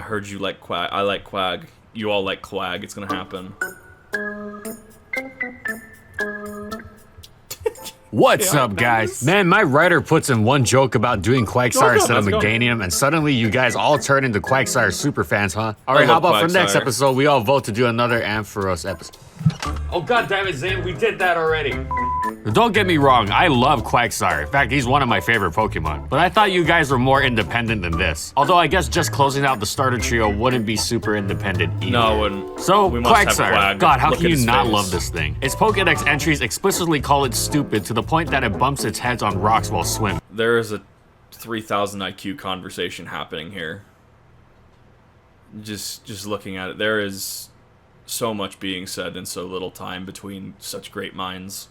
heard you like Quag. I like Quag. You all like Quag. It's gonna happen. What's up, guys? Man, my writer puts in one joke about doing Quagsire instead of Meganium, and suddenly you guys all turn into Quagsire super fans, huh? Alright, how about for next episode, we all vote to do another Ampharos episode. Oh, god damn it, Zane, we did that already. Don't get me wrong, I love Quagsire. In fact, he's one of my favorite Pokemon. But I thought you guys were more independent than this. Although I guess just closing out the starter trio wouldn't be super independent either. No, it wouldn't. So, Quagsire. God, how can you not face. love this thing? Its Pokedex entries explicitly call it stupid to the point that it bumps its heads on rocks while swimming. There is a 3,000 IQ conversation happening here. Just looking at it, there is so much being said in so little time between such great minds.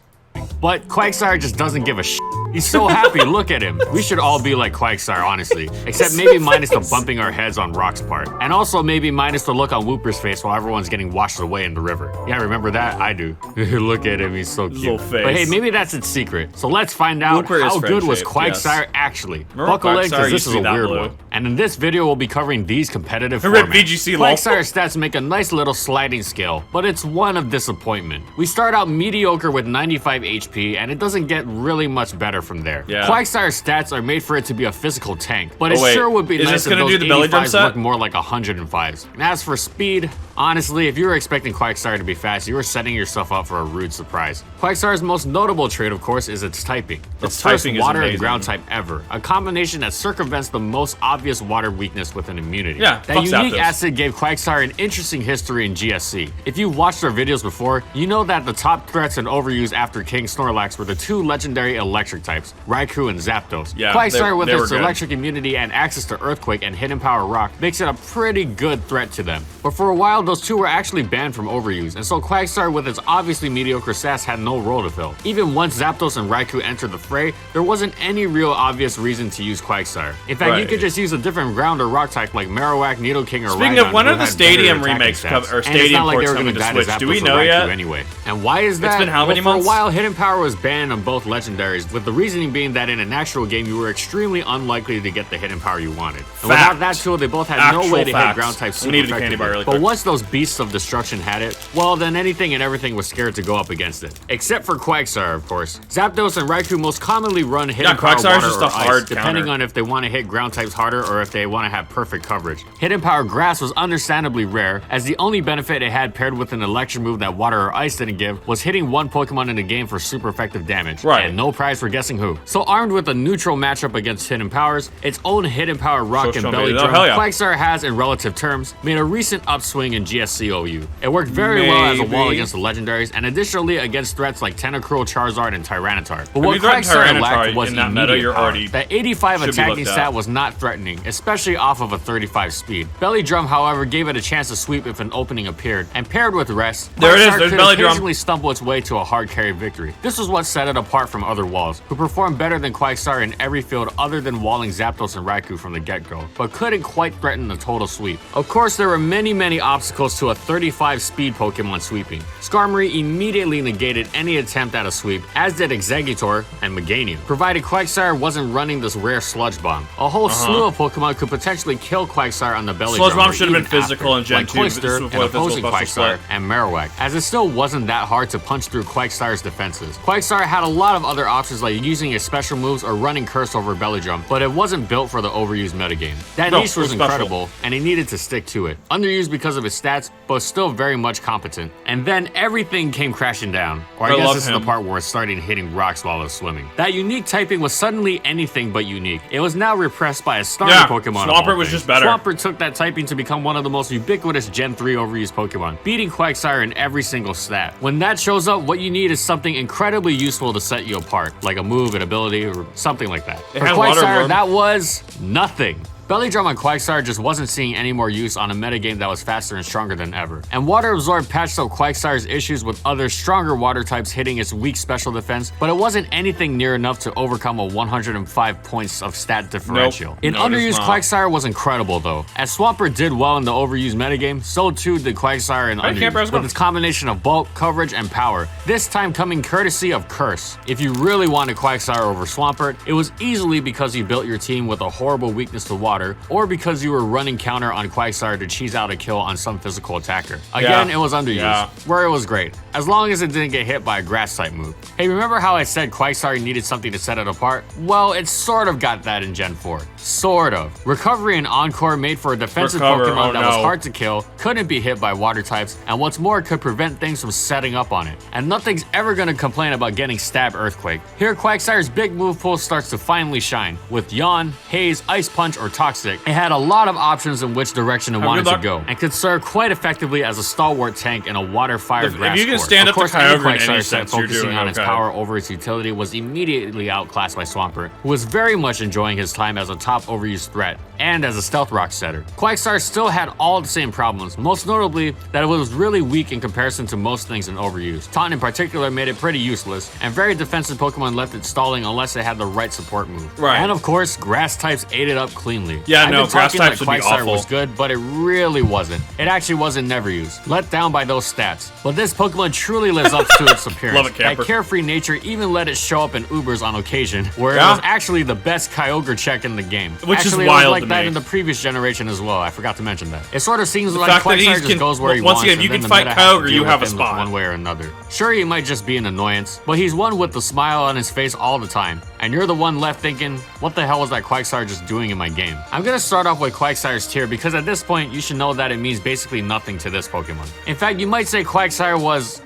But Quagsire just doesn't give a shit. He's so happy, look at him. We should all be like Quagsire, honestly. Except maybe minus the bumping our heads on rocks part. And also maybe minus the look on Wooper's face while everyone's getting washed away in the river. Yeah, remember that? I do. Look at him, he's so cute. But hey, maybe that's its secret. So let's find out how good was Quagsire actually. Buckle in, because this is a weird one. And in this video, we'll be covering these competitive formats. Quagsire stats make a nice little sliding scale, but it's one of disappointment. We start out mediocre with 95 HP, and it doesn't get really much better from there. Quagsire's stats are made for it to be a physical tank, but it sure would be nice if those 85s look more like 105s. And as for speed, honestly, if you were expecting Quagsire to be fast, you were setting yourself up for a rude surprise. Quagsire's most notable trait, of course, is its typing. The first water and ground type ever, a combination that circumvents the most obvious water weakness with an immunity. That unique acid gave Quagsire an interesting history in GSC. If you've watched our videos before, you know that the top threats and overuse after King Snorlax were the two legendary electric types, Raikou and Zapdos. Quagsire with its electric immunity and access to Earthquake and Hidden Power Rock makes it a pretty good threat to them. But for a while, those two were actually banned from overuse, and so Quagsire with its obviously mediocre stats had no role to fill. Even once Zapdos and Raikou entered the fray, there wasn't any real obvious reason to use Quagsire. In fact, you could just use a different ground or rock type like Marowak, Nidoking, or Speaking of, when are the Stadium remakes or Stadium ports coming to Switch? Do we know yet? Anyway. And why is that? It's been how many months? For a while, Hidden Power was banned on both legendaries, with the reasoning being that in an actual game, you were extremely unlikely to get the Hidden Power you wanted. And without that tool, they both had no way to hit ground types super effectively. But once those beasts of destruction had it, well, then anything and everything was scared to go up against it. Except for Quagsire, of course. Zapdos and Raikou most commonly run Hidden Power water or ice, depending on if they want to hit ground types harder or if they want to have perfect coverage. Hidden Power Grass was understandably rare, as the only benefit it had paired with an electric move that water or ice didn't give was hitting one Pokemon in the game for super effective damage. And no prize for guessing who. So armed with a neutral matchup against Hidden Powers, its own Hidden Power Rock and Belly Drum, Quagsire has, in relative terms, made a recent upswing in GSC OU. It worked very well as a wall against the legendaries, and additionally against threats like Tentacruel, Charizard, and Tyranitar. But what Quagsire lacked was immediate power. That 85 attacking stat was not threatening, especially off of a 35 speed. Belly Drum, however, gave it a chance to sweep if an opening appeared, and paired with rest, Quagsire could occasionally stumble its way to a hard carry victory. This was what set it apart from other walls, who performed better than Quagsire in every field other than walling Zapdos and Raikou from the get-go, but couldn't quite threaten a total sweep. Of course, there were many obstacles to a 35 speed Pokemon sweeping. Skarmory immediately negated any attempt at a sweep, as did Exeggutor and Meganium, provided Quagsire wasn't running this rare Sludge Bomb. A whole slew of Pokemon could potentially kill Quagsire on the Belly Drum. Sludge Bomb should have been physical in Gen 2, like Cloyster and opposing Quagsire and Marowak, as it still wasn't that hard to punch through Quagsire's defenses. Quagsire had a lot of other options like using his special moves or running Curse over Belly Drum, but it wasn't built for the overused metagame. That niche was incredible, and he needed to stick to it. Underused because of his stats, but still very much competent. And then everything came crashing down. Or I guess this is the part where it started hitting rocks while it was swimming. That unique typing was suddenly anything but unique. It was now repressed by a starter Pokemon. Swampert was just better. Swampert took that typing to become one of the most ubiquitous Gen 3 overused Pokemon, beating Quagsire in every single stat. When that shows up, what you need is something incredibly useful to set you apart, like a move, an ability, or something like that. For Quagsire, that was nothing. Belly Drum on Quagsire just wasn't seeing any more use on a metagame that was faster and stronger than ever. And Water Absorb patched up Quagsire's issues with other stronger water types hitting its weak special defense, but it wasn't anything near enough to overcome a 105 points of stat differential. In underused, Quagsire was incredible though. As Swampert did well in the overused metagame, so too did Quagsire in underused, with its combination of bulk, coverage, and power, this time coming courtesy of Curse. If you really wanted Quagsire over Swampert, it was easily because you built your team with a horrible weakness to water water, or because you were running counter on Quagsire to cheese out a kill on some physical attacker. Again, it was underused, where it was great, as long as it didn't get hit by a grass type move. Hey, remember how I said Quagsire needed something to set it apart? Well, it sort of got that in Gen 4. Sort of. Recovery and Encore made for a defensive Pokemon that was hard to kill, couldn't be hit by water types, and what's more, could prevent things from setting up on it. And nothing's ever gonna complain about getting Stab Earthquake. Here, Quagsire's big move pool starts to finally shine. With Yawn, Haze, Ice Punch, or Toxic, it had a lot of options in which direction it wanted to go, and could serve quite effectively as a stalwart tank in a water-fire grass If you can court. stand Of up course, to Kyogre in Quagsire any set sense, you're focusing doing on its okay. power over its utility was immediately outclassed by Swampert, who was very much enjoying his time as a top overused threat and as a stealth rock setter. Quagsire still had all the same problems, most notably that it was really weak in comparison to most things in overuse. Taunt in particular made it pretty useless, and very defensive Pokemon left it stalling unless it had the right support move. Right. And of course, grass types ate it up cleanly. Yeah, I've no, been grass talking types like would be Quagsire awful. was good, but it really wasn't. It actually wasn't never used. Let down by those stats. But this Pokemon truly lives up to its appearance. Love it, That Camper. carefree nature even let it show up in Ubers on occasion, where it Yeah. was actually the best Kyogre check in the game. Which is Actually, wild it was like to that me. in the previous generation as well. I forgot to mention that. It sort of seems The like fact that he Quagsire just can- goes where he once wants. again, and you then can the fight meta has to Kyogre, deal you with have a him spot. one way or another. Sure, he might just be an annoyance, but he's one with the smile on his face all the time. And you're the one left thinking, what the hell was that Quagsire just doing in my game? I'm gonna start off with Quagsire's tier because at this point, you should know that it means basically nothing to this Pokemon. In fact, you might say Quagsire was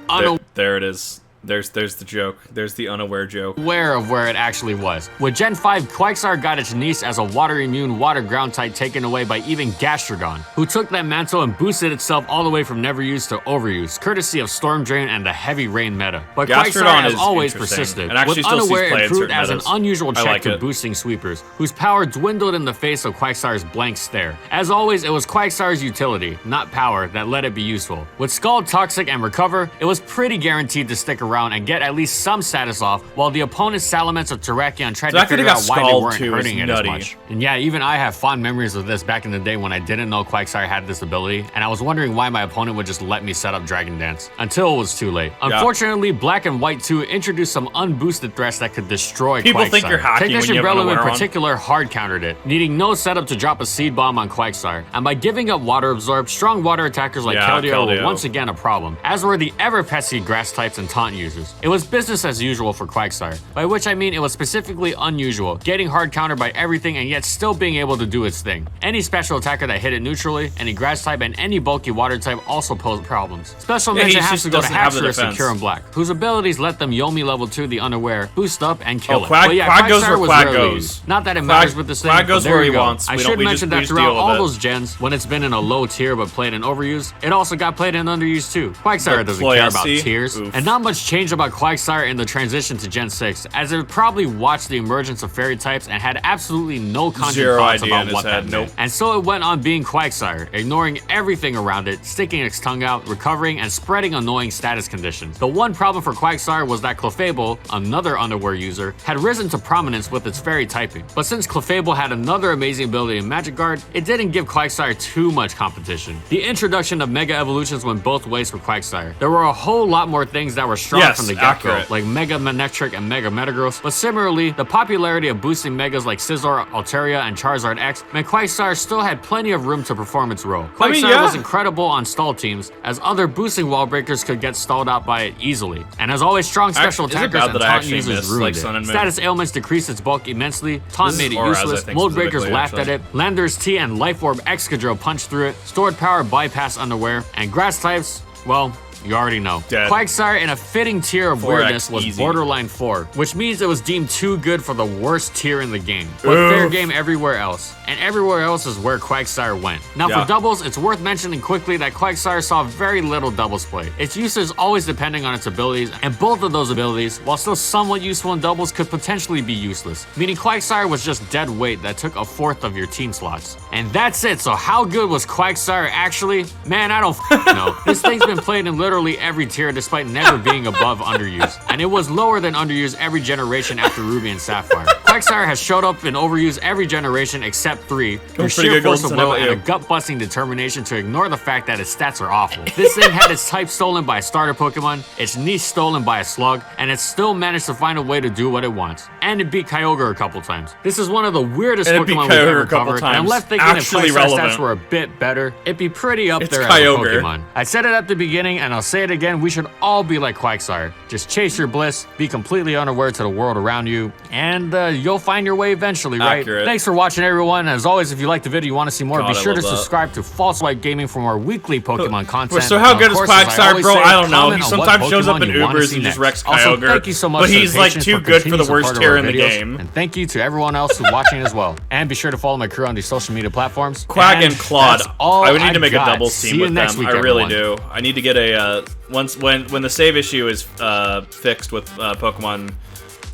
There it is. There's the joke. There's the unaware joke. aware of where it actually was. With Gen 5, Quagsire got its niece as a water-immune, water-ground type taken away by even Gastrodon, who took that mantle and boosted itself all the way from never used to overuse, courtesy of Storm Drain and the heavy rain meta. But Gastrodon Quagsire, as is always, interesting, persisted. and actually With still sees Unaware, play it in proved certain as an metas. unusual I check like to it. boosting sweepers, whose power dwindled in the face of Quagsire's blank stare. As always, it was Quagsire's utility, not power, that let it be useful. With Scald, Toxic, and Recover, it was pretty guaranteed to stick around and get at least some status off, while the opponent's Salamence of Terrakion tried The to fact that it figure got out why they Scald weren't too is hurting it as nutty. much. And yeah, even I have fond memories of this back in the day when I didn't know Quagsire had this ability, and I was wondering why my opponent would just let me set up Dragon Dance, until it was too late. Unfortunately, Black and White 2 introduced some unboosted threats that could destroy People Quagsire. think you're hacking when Technician you have Breloom in Unaware on. particular hard countered it, needing no setup to drop a Seed Bomb on Quagsire, and by giving up Water Absorb, strong water attackers like Keldeo were once again a problem, as were the ever-pesky grass types and taunt users. It was business as usual for Quagsire, by which I mean it was specifically unusual, getting hard countered by everything and yet still being able to do its thing. Any special attacker that hit it neutrally, any grass type, and any bulky water type also posed problems. Special mention has to go to Haxorus Secure and Black, whose abilities let them Yomi level 2 the Unaware, boost up, and kill it. Quag, But yeah, Quag goes Quagsire where was Quag rarely goes. used. Not that it matters with this thing, Quag but goes there where you he go. wants. I We should don't- we mention just that deal throughout with all it. those gens, when it's been in a low tier but played in overuse, it also got played in underuse too. Quagsire doesn't Deploy care about SC? tiers, Oof. and not much changed about Quagsire in the transition to Gen 6, as it probably watched the emergence of fairy types and had absolutely no conscious Zero thoughts idea in about his what head, that nope. meant. And so it went on being Quagsire, ignoring everything around it, sticking its tongue out, recovering, and spreading annoying status conditions. The one problem for Quagsire was that Clefable, another Underwear user, had risen to prominence with its fairy typing. But since Clefable had another amazing ability in Magic Guard, it didn't give Quagsire too much competition. The introduction of Mega Evolutions went both ways for Quagsire. There were a whole lot more things that were strong Yes, from the get-go, accurate. like Mega Manectric and Mega Metagross, but similarly, the popularity of boosting Megas like Scizor, Altaria, and Charizard X meant Quagsire still had plenty of room to perform its role. Quagsire was incredible on stall teams, as other boosting wall breakers could get stalled out by it easily. And as always, strong special Is it attackers bad and that I taunt actually users missed, ruined like, it. Sun and Moon? Status ailments decreased its bulk immensely, taunt This made is it Aura, as I useless, think, Mold Breakers specifically, laughed at actually. it, Landor's T and Life Orb Excadrill punched through it, Stored Power bypassed Unaware, and Grass types, well, you already know. Dead. Quagsire in a fitting tier of 4x weirdness was easy. borderline 4, which means it was deemed too good for the worst tier in the game, but Oof. fair game everywhere else. And everywhere else is where Quagsire went. Now for doubles, it's worth mentioning quickly that Quagsire saw very little doubles play. Its use is always depending on its abilities, and both of those abilities, while still somewhat useful in doubles, could potentially be useless, meaning Quagsire was just dead weight that took a fourth of your team slots. And that's it, so how good was Quagsire actually? Man, I don't know. This thing's been played in literally every tier despite never being above underuse, and it was lower than underuse every generation after Ruby and Sapphire. Quagsire has showed up in overuse every generation except 3. Through pretty sheer good, force of Golden. will How about and a gut-busting determination to ignore the fact that its stats are awful. This thing had its type stolen by a starter Pokemon, its niche stolen by a slug, and it still managed to find a way to do what it wants. And it beat Kyogre a couple times. This is one of the weirdest And it beat Pokemon we've Kyogre ever a couple covered, and I'm times. left thinking if Actually Quagsire stats relevant. were a bit better, it'd be pretty up It's there Kyogre. as a Pokemon. I said it at the beginning, and I'll say it again, we should all be like Quagsire. Just chase your bliss, be completely unaware to the world around you, and you'll find your way eventually, right? Accurate. Thanks for watching, everyone. As always, if you liked the video, you want to see more, God, be I sure to love that. subscribe to False Light Gaming for more weekly Pokemon content. So how And good of is course, as I Quagsire, always bro? say, I don't know. comment He on what sometimes shows up Pokemon in you wanna Ubers see and just next. wrecks Also, Kyogre, thank you so much but for the he's, like, patience too for good for the continuing to worst support tier our in the videos. game. And thank you to everyone else who's watching as well. And be sure to follow my crew on these social media platforms. Quag and Claude. That's all I would need to make a got. double See team you with next them. week, I really everyone. do. I need to get a when the save issue is fixed with Pokemon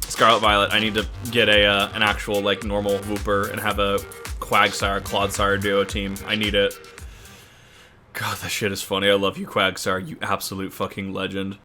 Scarlet Violet. I need to get an actual like normal Wooper and have a Quagsire Claudsire duo team. I need it. God, that shit is funny. I love you, Quagsire. You absolute fucking legend.